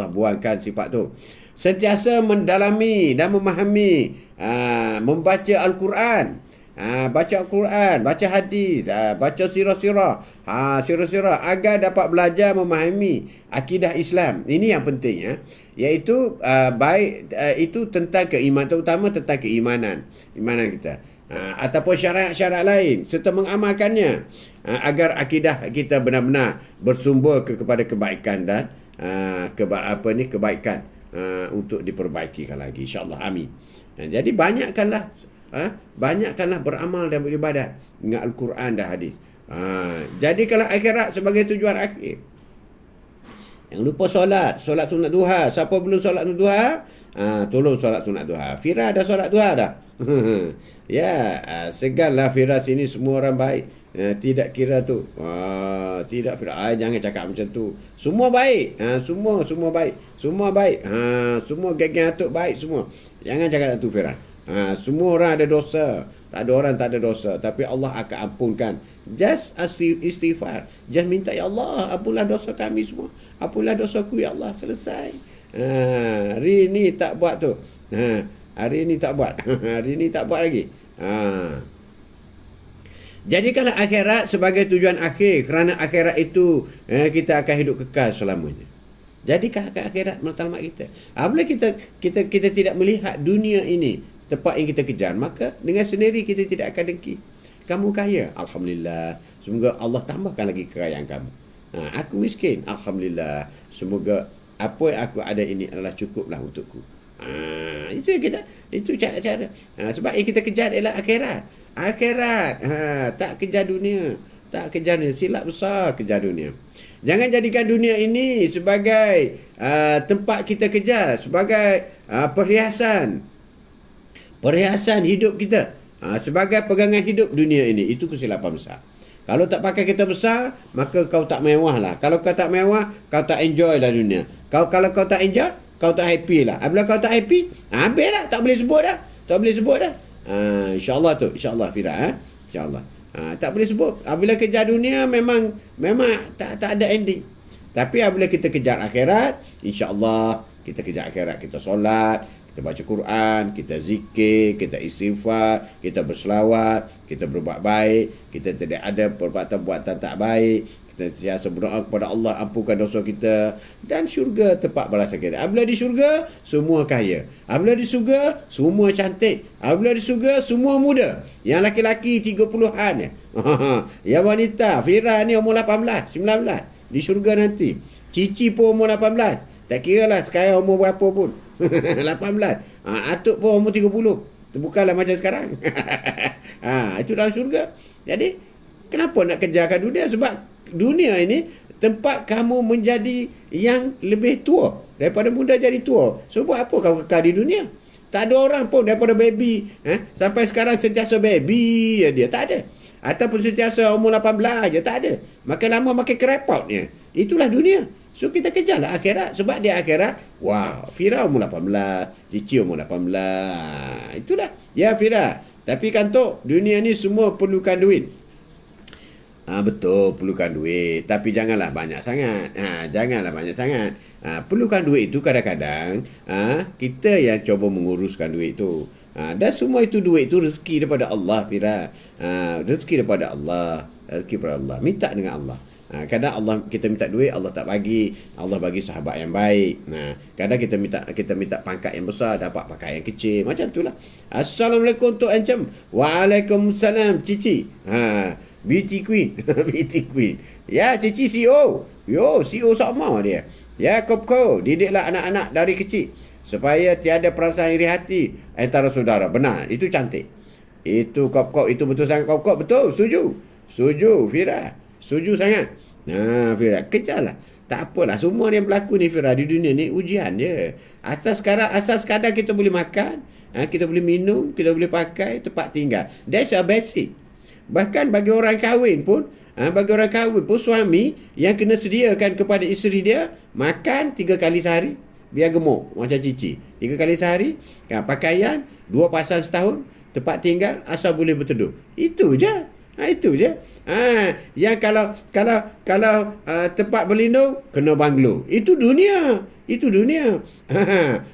buangkan sifat tu. Sentiasa mendalami dan memahami, membaca Al-Quran. Baca Al-Quran, baca hadis, baca sirah-sirah, agar dapat belajar memahami akidah Islam. Ini yang penting, iaitu itu tentang keimanan, terutama tentang keimanan kita, ataupun syarat-syarat lain serta mengamalkannya, agar akidah kita benar-benar bersumber kepada kebaikan dan kebaikan untuk diperbaikikan lagi, insya-Allah. Amin. Jadi banyakkanlah beramal dan beribadat dengan Al-Quran dan hadis. Jadikanlah akhirat sebagai tujuan akhir. Yang lupa solat sunat duha. Siapa belum solat sunat duha, tolong solat sunat duha. Fira dah solat duha dah. Seganlah Fira sini semua orang baik. Tidak kira tu. Tidak Fira. Jangan cakap macam tu. Semua baik. Semua baik. Semua baik. Semua geng-geng atuk baik semua. Jangan cakap tu Fira. Semua orang ada dosa. Tak ada orang tak ada dosa. Tapi Allah akan ampunkan. Just istighfar. Just minta, ya Allah, ampunlah dosa kami semua. Ampunlah dosaku, ya Allah. Selesai. Hari ni tak buat tu. Hari ni tak buat. Hari ni tak buat lagi. Jadikanlah akhirat sebagai tujuan akhir, kerana akhirat itu kita akan hidup kekal selamanya. Jadikan akhirat matlamat kita. Apabila kita tidak melihat dunia ini tempat yang kita kejar, maka dengan sendiri kita tidak akan dengki. Kamu kaya, alhamdulillah. Semoga Allah tambahkan lagi kekayaan kamu. Aku miskin, alhamdulillah. Semoga apa yang aku ada ini adalah cukuplah untukku. Itu yang kita, itu cara-cara. Sebab yang kita kejar ialah akhirat. Akhirat. Tak kejar dunia. Tak kejar dunia. Silap besar kejar dunia. Jangan jadikan dunia ini sebagai tempat kita kejar, sebagai perhiasan. Perhiasan hidup kita. Sebagai pegangan hidup dunia ini. Itu kesilapan besar. Kalau tak pakai kereta besar, maka kau tak mewah lah. Kalau kau tak mewah, kau tak enjoy lah dunia. Kalau kau tak enjoy, kau tak happy lah. Apabila kau tak happy, habis lah. Tak boleh sebut dah. Tak boleh sebut dah. InsyaAllah tu. InsyaAllah Fira. InsyaAllah. Tak boleh sebut. Apabila kejar dunia, memang tak ada ending. Tapi apabila kita kejar akhirat, InsyaAllah kita kejar akhirat. Kita solat, kita baca Quran, kita zikir, kita istighfar, kita berselawat, kita berbuat baik, kita tidak ada perbuatan-perbuatan tak baik, kita sentiasa berdoa kepada Allah, ampunkan dosa kita, dan syurga tempat balasan kita. Apabila di syurga, semua kaya. Apabila di syurga, semua cantik. Apabila di syurga, semua muda. Yang laki-laki 30-an. Yang wanita, Fira ni umur 18, 19. Di syurga nanti. Cici pun umur 18. Tak kira lah sekarang umur berapa pun. 18. Atuk pun umur 30. Itu bukanlah macam sekarang. Itu dalam syurga. Jadi, kenapa nak kejarkan dunia? Sebab dunia ini tempat kamu menjadi yang lebih tua. Daripada muda jadi tua. So, buat apa kau kekal di dunia? Tak ada orang pun daripada baby. Sampai sekarang sentiasa baby dia. Tak ada. Ataupun sentiasa umur 18 je. Tak ada. Makin lama makin kerepotnya. Itulah dunia. So kita kejarlah akhirat. Sebab dia akhirat, wow, Fira umur 18, Cici umur 18. Itulah. Ya Fira. Tapi kan Tok, dunia ni semua perlukan duit. Betul, perlukan duit. Tapi janganlah banyak sangat. Janganlah banyak sangat. Perlukan duit itu kadang-kadang kita yang cuba menguruskan duit tu. Dan semua itu duit itu rezeki daripada Allah Fira. Rezeki daripada Allah. Rezeki daripada Allah. Minta dengan Allah. Kadang Allah kita minta duit, Allah tak bagi. Allah bagi sahabat yang baik. Kadang kita minta pangkat yang besar, dapat pangkat yang kecil. Macam itulah. Assalamualaikum Tok Encem. Waalaikumsalam Cici. Beauty Queen. Beauty Queen. Ya, Cici CEO. Yo, CEO sama dia. Ya, Kopko, didiklah anak-anak dari kecil supaya tiada perasaan iri hati antara saudara. Benar, itu cantik. Itu Kopko, itu betul sangat Kopko. Betul, setuju. Setuju, Fira. Setuju sangat. Fira, kejarlah. Tak apalah. Semua yang berlaku ni, Fira, di dunia ni, ujian je. Asas kadang kita boleh makan, kita boleh minum, kita boleh pakai, tempat tinggal. That's a basic. Bahkan bagi orang kahwin pun, suami yang kena sediakan kepada isteri dia, makan 3 kali sehari, biar gemuk, macam Cici. 3 kali sehari, pakaian, 2 pasang setahun, tempat tinggal, asal boleh berteduh. Itu je. Itu je. Yang kalau tempat berlindung kena banglo. Itu dunia. Itu dunia.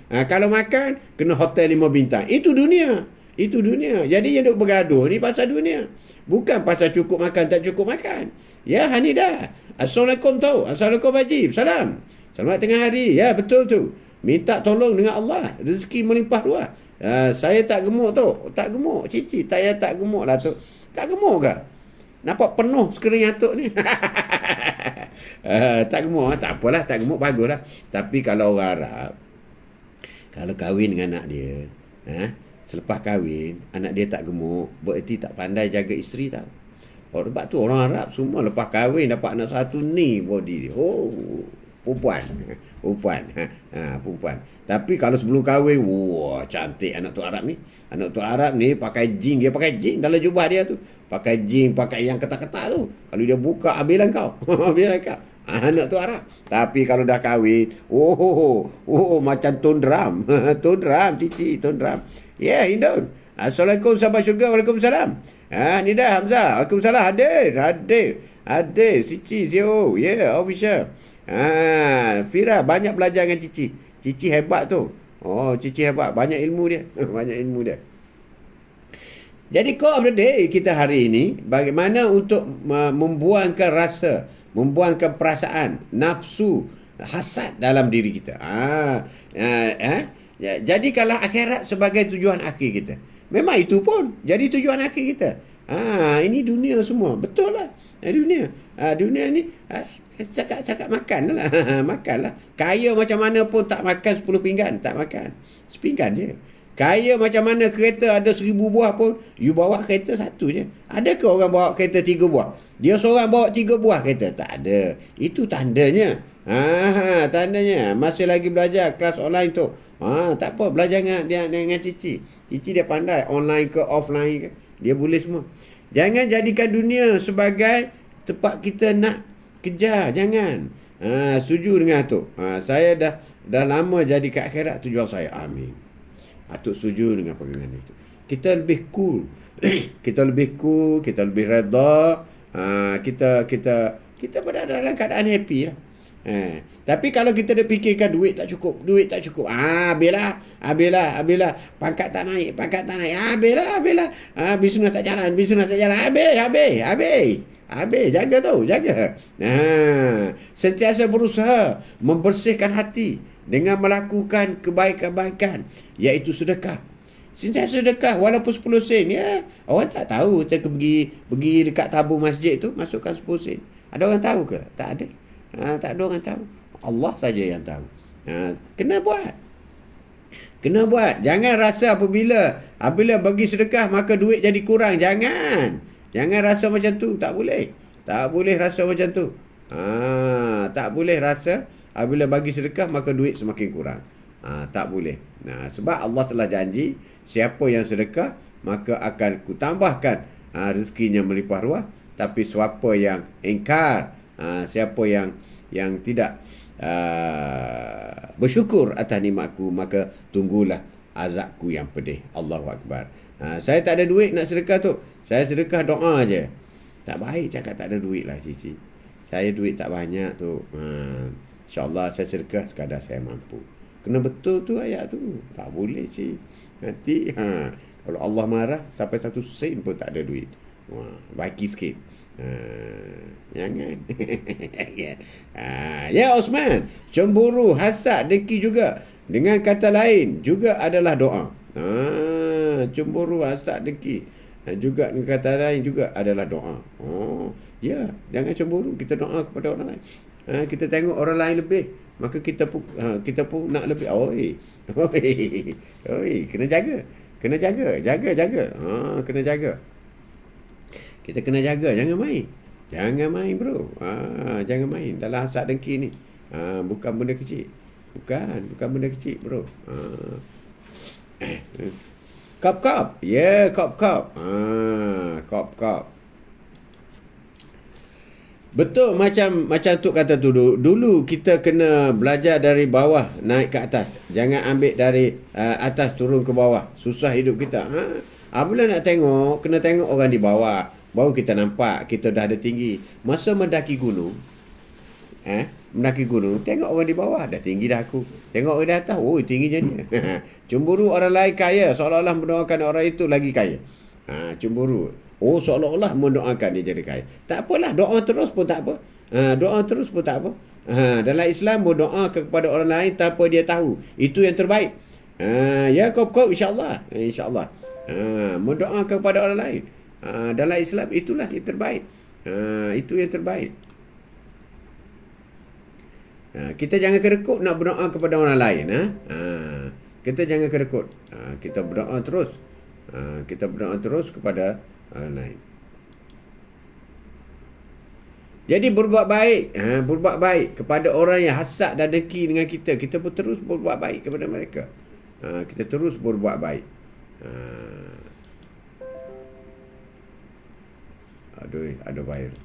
Kalau makan kena hotel 5 bintang. Itu dunia. Itu dunia. Jadi yang duk bergaduh ni pasal dunia. Bukan pasal cukup makan tak cukup makan. Ya Hanidah. Assalamualaikum tau. Assalamualaikum Haji. Salam. Selamat tengah hari. Ya betul tu. Minta tolong dengan Allah. Rezeki melimpah ruah. Saya tak gemuk tu. Tak gemuk. Cici. Tak gemuk lah tu. Tak gemuk ke? Nampak penuh skrin atuk ni. Tak gemuk. Tak apalah. Tak gemuk baguslah. Tapi kalau orang Arab, kalau kahwin dengan anak dia, selepas kahwin, anak dia tak gemuk, bererti tak pandai jaga isteri tau. Sebab tu orang Arab semua lepas kahwin dapat anak satu ni body dia. Perempuan. Perempuan. Tapi kalau sebelum kahwin, wah cantik anak tu Arab ni. Anak tu Arab ni pakai jean. Dia pakai jean dalam jubah dia tu. Pakai jean, pakai yang ketat-ketat tu. Kalau dia buka, habislah kau. Habislah kau. Anak tu Arab. Tapi kalau dah kahwin, macam tone drum. Tone drum, Cici, tone drum. Ya, Hindun. Assalamualaikum sahabat syurga. Waalaikumsalam. Ni dah Hamzah. Waalaikumsalam. Hadir. Cici, CEO. Ya, official. Fira banyak belajar dengan Cici. Cici hebat tu. Cici hebat. Banyak ilmu dia. Banyak ilmu dia. Jadi quote of the day kita hari ini, bagaimana untuk membuangkan rasa, membuangkan perasaan, nafsu, hasad dalam diri kita. Jadikanlah akhirat sebagai tujuan akhir kita. Memang itu pun jadi tujuan akhir kita. Ini dunia semua. Betul lah. Dunia. Dunia ni cakap makan lah. Makan lah. Kaya macam mana pun tak makan 10 pinggan. Tak makan. Sepinggan je. Kaya macam mana kereta ada 1000 buah pun, you bawa kereta satu je. Adakah orang bawa kereta 3 buah? Dia seorang bawa 3 buah kereta? Tak ada. Itu tandanya. Tandanya. Masih lagi belajar kelas online tu. Tak apa. Belajar dengan Cici. Cici dia pandai. Online ke offline ke. Dia boleh semua. Jangan jadikan dunia sebagai tempat kita nak kejar. Jangan. Setuju dengan tu. Saya dah lama jadi kat akhirat tujuan saya. Amin. Atuk setuju dengan pegangan itu. Kita lebih cool. Kita lebih cool, kita lebih reda. Kita berada dalam keadaan happy lah. Tapi kalau kita dah fikirkan duit tak cukup. Habislah. Pangkat tak naik. Habislah. Bisnes tak jalan. Habis. Jaga tu. Sentiasa berusaha membersihkan hati dengan melakukan kebaikan-kebaikan, iaitu sedekah. Sentiasa sedekah walaupun 10 sen ya. Orang tak tahu kita pergi dekat tabung masjid tu masukkan 10 sen. Ada orang tahu ke? Tak ada. Tak ada orang tahu. Allah saja yang tahu. Kena buat. Jangan rasa apabila bagi sedekah maka duit jadi kurang. Jangan rasa macam tu. Tak boleh rasa macam tu. Tak boleh rasa apabila bagi sedekah maka duit semakin kurang. Tak boleh. Sebab Allah telah janji siapa yang sedekah maka akan kutambahkan rezekinya melimpah ruah. Tapi siapa yang ingkar, siapa yang tidak bersyukur atas nikmatku, maka tunggulah azabku yang pedih. Allahu Akbar. Saya tak ada duit nak sedekah tu. Saya sedekah doa je. Tak baik cakap tak ada duit lah, Cici. Saya duit tak banyak tu. InsyaAllah saya sedekah sekadar saya mampu. Kena betul tu ayat tu. Tak boleh cik. Nanti kalau Allah marah sampai 1 sen pun tak ada duit. Baki sikit. Jangan. Ya Osman, cemburu, hasad, dengki juga dengan kata lain juga adalah doa. Cemburu, hasad, dengki juga dengan kata lain juga adalah doa. Ya, jangan cemburu. Kita doa kepada orang lain. Kita tengok orang lain lebih, maka kita pun nak lebih. Kena jaga. Kena jaga. Kita kena jaga, jangan main bro. Jangan main dalam hasad dengki ni. Bukan benda kecil. Bukan benda kecil bro. Kop. Ya, kop. Kop. Betul macam Tok kata tu, dulu kita kena belajar dari bawah naik ke atas. Jangan ambil dari atas turun ke bawah. Susah hidup kita. Apabila nak tengok, kena tengok orang di bawah. Baru kita nampak kita dah ada tinggi. Masa mendaki gunung, tengok orang di bawah, dah tinggi dah aku. Tengok orang di atas, tingginya dia. Cemburu orang lain kaya, seolah-olah mendoakan orang itu lagi kaya. Cemburu. Seolah-olah mendoakan dia jadi kaya. Tak apalah, doa terus pun tak apa. Dalam Islam berdoa kepada orang lain tanpa dia tahu. Itu yang terbaik. Ya kau insya-Allah. Mendoa kepada orang lain. Dalam Islam itulah yang terbaik. Itu yang terbaik. Kita jangan kerekut nak berdoa kepada orang lain. Kita jangan kerekut. Kita berdoa terus. Kepada orang lain. Jadi berbuat baik kepada orang yang hasad dan dengki dengan kita. Kita pun terus berbuat baik kepada mereka. Kita terus berbuat baik. Ada virus.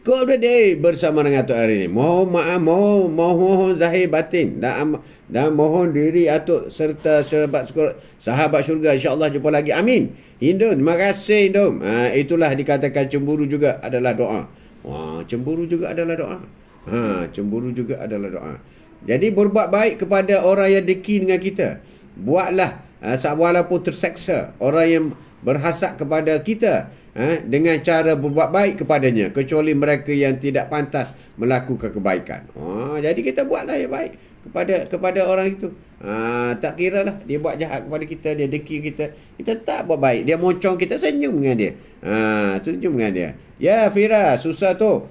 Quote of the day bersama dengan Atuk hari ini. Mohon maaf, mohon zahir batin dan mohon diri Atuk serta sahabat syurga. InsyaAllah jumpa lagi. Amin. Hindun, terima kasih Hindun. Itulah dikatakan cemburu juga adalah doa. Wah, cemburu juga adalah doa. Cemburu juga adalah doa. Jadi berbuat baik kepada orang yang deki dengan kita. Buatlah walaupun terseksa orang yang berhasad kepada kita, dengan cara berbuat baik kepadanya, kecuali mereka yang tidak pantas melakukan kebaikan. Jadi kita buatlah yang baik kepada orang itu. Tak kira lah dia buat jahat kepada kita, dia deki kita, kita tak buat baik. Dia moncong kita, senyum dengan dia. Senyum dengan dia. Ya Fira, susah tu.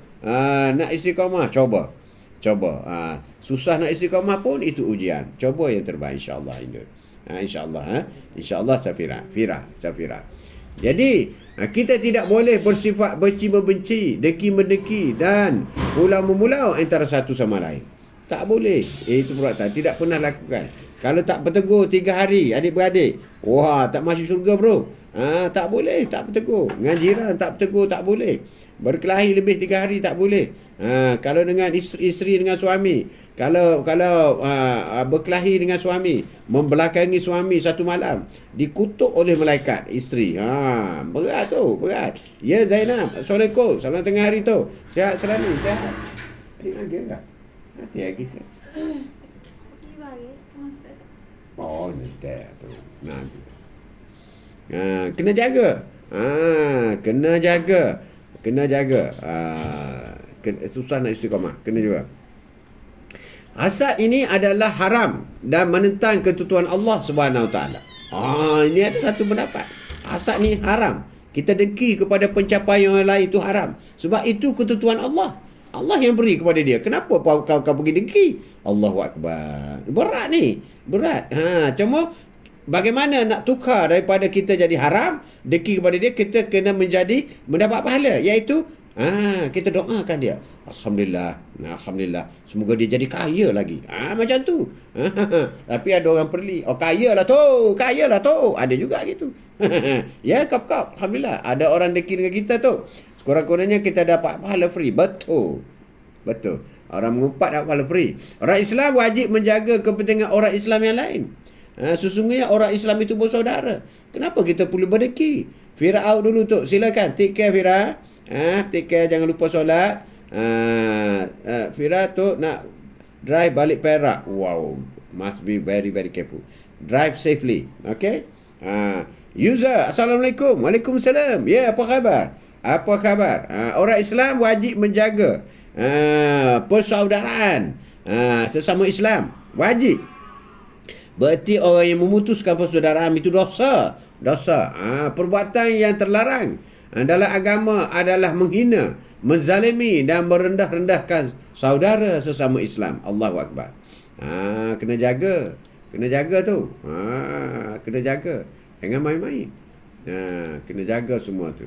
Nak istiqamah, coba. Susah nak istiqamah pun itu ujian. Coba yang terbaik, insya-Allah Indun. InsyaAllah. InsyaAllah Safira. Jadi kita tidak boleh bersifat benci-membenci, deki-mendeki dan pulau-memulau antara satu sama lain. Tak boleh. Itu perbuatan tidak pernah lakukan. Kalau tak bertegur 3 hari adik-beradik, wah, tak masuk syurga bro. Tak boleh, tak bertegur. Dengan jiran tak bertegur, tak boleh. Berkelahi lebih 3 hari tak boleh. Kalau dengan isteri dengan suami, kalau berkelahi dengan suami, membelakangi suami satu malam, dikutuk oleh malaikat isteri. Berat tu, berat. Ya Zainab, Assalamualaikum. Selamat tengah hari tu. Sihat selalu, sihat. Adik lagi enggak? Nanti lagi sihat. Oh, nanti tu. Nanti. Kena jaga. Kena jaga. Susah nak istiqamah. Kena juga. Hasad ini adalah haram dan menentang ketentuan Allah Subhanahu Wa Taala. Ini ada satu pendapat. Hasad ni haram. Kita dengki kepada pencapaian yang lain itu haram. Sebab itu ketentuan Allah. Allah yang beri kepada dia. Kenapa kau pergi dengki? Allahu Akbar. Berat ni. Berat. Cuma bagaimana nak tukar daripada kita jadi haram, dengki kepada dia, kita kena mendapat pahala. Iaitu kita doakan dia. Alhamdulillah. Semoga dia jadi kaya lagi. Macam tu. Tapi ada orang perli. Kaya lah tu. Ada juga gitu. Ya, kap. Alhamdulillah. Ada orang dengki dengan kita tu. Kurang-kurangnya kita dapat pahala free. Betul. Orang mengumpat dapat pahala free. Orang Islam wajib menjaga kepentingan orang Islam yang lain. Sesungguhnya orang Islam itu bersaudara. Kenapa kita perlu berdengki? Fira out dulu tu. Silakan. Take care Fira. Take care. Jangan lupa solat. Fira tu nak drive balik Perak. Wow. Must be very very careful. Drive safely. Okay. User. Assalamualaikum. Waalaikumsalam. Ya, apa khabar? Orang Islam wajib menjaga persaudaraan sesama Islam. Wajib. Berarti orang yang memutuskan persaudaraan itu dosa. Perbuatan yang terlarang dalam agama adalah menghina, menzalimi dan merendah-rendahkan saudara sesama Islam. Allahu Akbar. Kena jaga tu. Kena jaga. Jangan main-main. Kena jaga semua tu.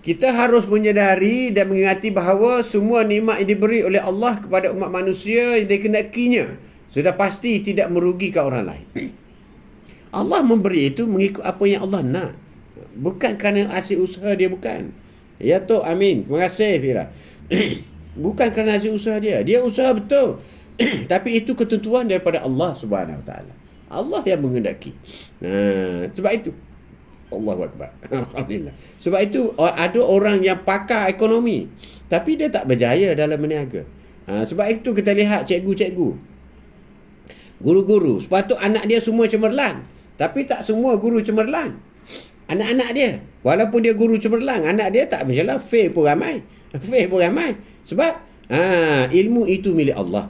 Kita harus menyedari dan mengingati bahawa semua nikmat yang diberi oleh Allah kepada umat manusia yang dikenakinya sudah pasti tidak merugikan orang lain. Allah memberi itu mengikut apa yang Allah nak. Bukan kerana hasil usaha dia, bukan. Ya tu, amin. Terima kasih Fira. Bukan kerana hasil usaha dia. Dia usaha betul. Tapi itu ketentuan daripada Allah Subhanahu Wa Taala. Allah yang menghendaki. Sebab itu Allahu Akbar. Alhamdulillah. Sebab itu ada orang yang pakar ekonomi tapi dia tak berjaya dalam berniaga. Sebab itu kita lihat cikgu-cikgu, guru-guru, sepatut anak dia semua cemerlang. Tapi tak semua guru cemerlang. Anak-anak dia, walaupun dia guru cemerlang, anak dia tak berjalan, fail pun ramai. Sebab ilmu itu milik Allah.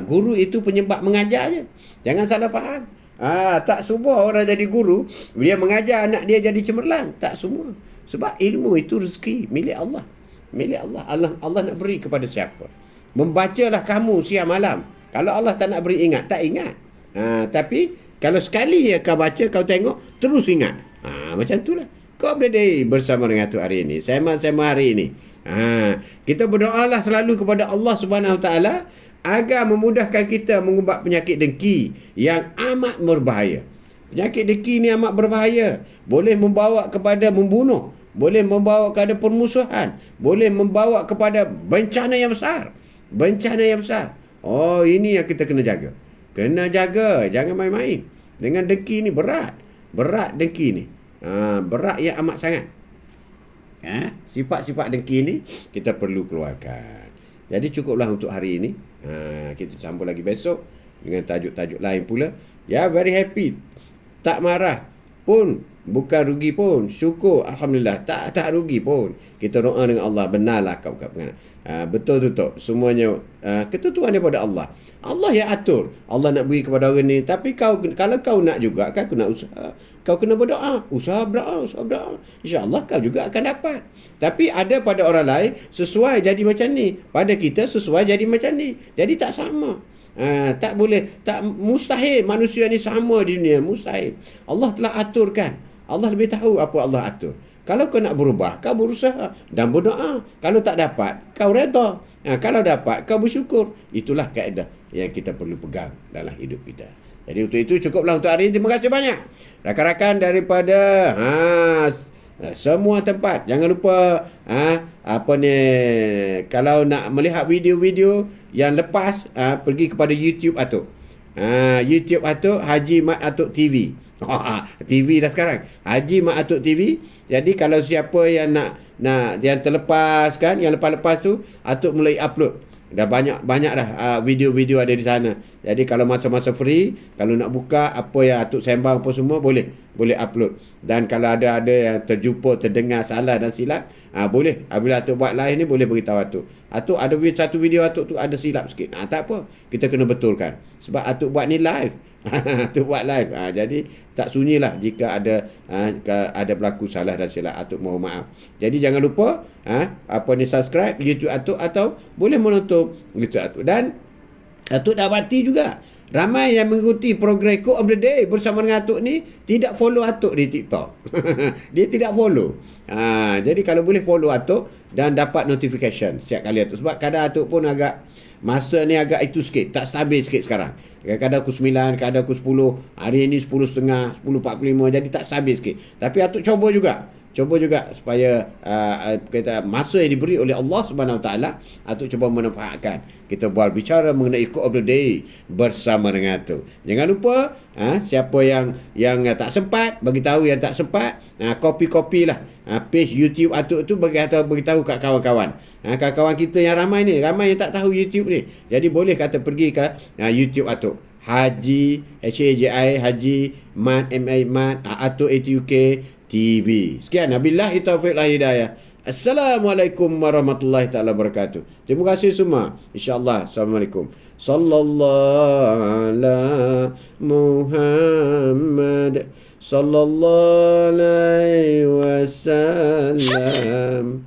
Guru itu penyebab mengajar je. Jangan salah faham. Tak semua orang jadi guru dia mengajar anak dia jadi cemerlang. Tak semua. Sebab ilmu itu rezeki milik Allah. Allah nak beri kepada siapa. Membacalah kamu siang malam. Kalau Allah tak nak beri ingat, tak ingat. Tapi kalau sekali kau baca, kau tengok, terus ingat. Macam itulah. Kau berada bersama dengan tu hari ini. Sema hari ini. Kita berdoalah selalu kepada Allah Subhanahu Wa Taala agar memudahkan kita mengubat penyakit dengki yang amat berbahaya. Penyakit dengki ni amat berbahaya. Boleh membawa kepada membunuh. Boleh membawa kepada permusuhan. Boleh membawa kepada bencana yang besar. Ini yang kita kena jaga. Jangan main-main. Dengan dengki ni berat. Berat dengki ni. Berat yang amat sangat. Sifat-sifat dengki ni kita perlu keluarkan. Jadi cukuplah untuk hari ini. Kita sambung lagi besok dengan tajuk-tajuk lain pula. Ya, very happy. Tak marah pun, bukan rugi pun. Syukur, alhamdulillah. Tak rugi pun. Kita doa dengan Allah, benarlah kau pengen. Betul tu. Semuanya ketentuan daripada Allah. Allah yang atur. Allah nak beri kepada orang ni. Tapi kalau kau nak juga, kan kau nak usaha. Kau kena berdoa. Usaha berdoa. InsyaAllah kau juga akan dapat. Tapi ada pada orang lain sesuai jadi macam ni. Pada kita sesuai jadi macam ni. Jadi tak sama. Tak boleh, tak mustahil manusia ni sama di dunia, mustahil. Allah telah aturkan. Allah lebih tahu apa Allah atur. Kalau kau nak berubah, kau berusaha dan berdoa. Kalau tak dapat, kau redha. Kalau dapat, kau bersyukur. Itulah kaedah yang kita perlu pegang dalam hidup kita. Jadi untuk itu cukuplah untuk hari ini. Terima kasih banyak rakan-rakan daripada semua tempat. Jangan lupa kalau nak melihat video-video yang lepas, pergi kepada YouTube Atuk. YouTube Atuk Haji Mat Atuk TV. TV dah sekarang. Haji Mat Atuk TV. Jadi kalau siapa yang nak yang terlepas kan, yang lepas-lepas tu Atuk mulai upload. Dah banyak dah video-video ada di sana. Jadi kalau masa-masa free, kalau nak buka apa yang Atuk sembang apa semua, boleh upload. Dan kalau ada yang terdengar salah dan silap, boleh. Apabila Atuk buat live ni, boleh beritahu Atuk. Atuk ada satu video Atuk tu ada silap sikit. Tak apa, kita kena betulkan. Sebab Atuk buat ni live. Atuk buat live. Jadi tak sunyilah jika ada berlaku salah dan silap. Atuk mohon maaf. Jadi jangan lupa subscribe YouTube Atuk atau boleh menonton YouTube Atuk. Dan Atuk dapati juga ramai yang mengikuti program Quote of the Day bersama dengan Atuk ni tidak follow Atuk di TikTok. Dia tidak follow. Jadi kalau boleh follow Atuk dan dapat notification setiap kali Atuk. Sebab kadang Atuk pun masa ni agak itu sikit, tak stabil sikit sekarang. Kadang pukul 9, kadang pukul 10. Hari ini 10.30, 10.45, jadi tak stabil sikit. Tapi Atuk cuba juga supaya masa yang diberi oleh Allah Subhanahu Wa Taala, Atuk cuba manfaatkan. Kita bicara mengenai Quote of the Day bersama dengan Atuk. Jangan lupa siapa yang tak sempat, bagi tahu yang tak sempat, copy lah page YouTube Atuk tu, beritahu kat kawan-kawan. Kawan-kawan kita yang ramai yang tak tahu YouTube ni. Jadi boleh kata pergi ke YouTube Atuk. Haji Haji Mat Mat Atuk ATUK TV. Sekian. Wabillahi taufiq wal hidayah. Assalamualaikum warahmatullahi taala wabarakatuh. Terima kasih semua. InsyaAllah. Assalamualaikum. Sallallahu ala Muhammad sallallahu alaihi wasallam.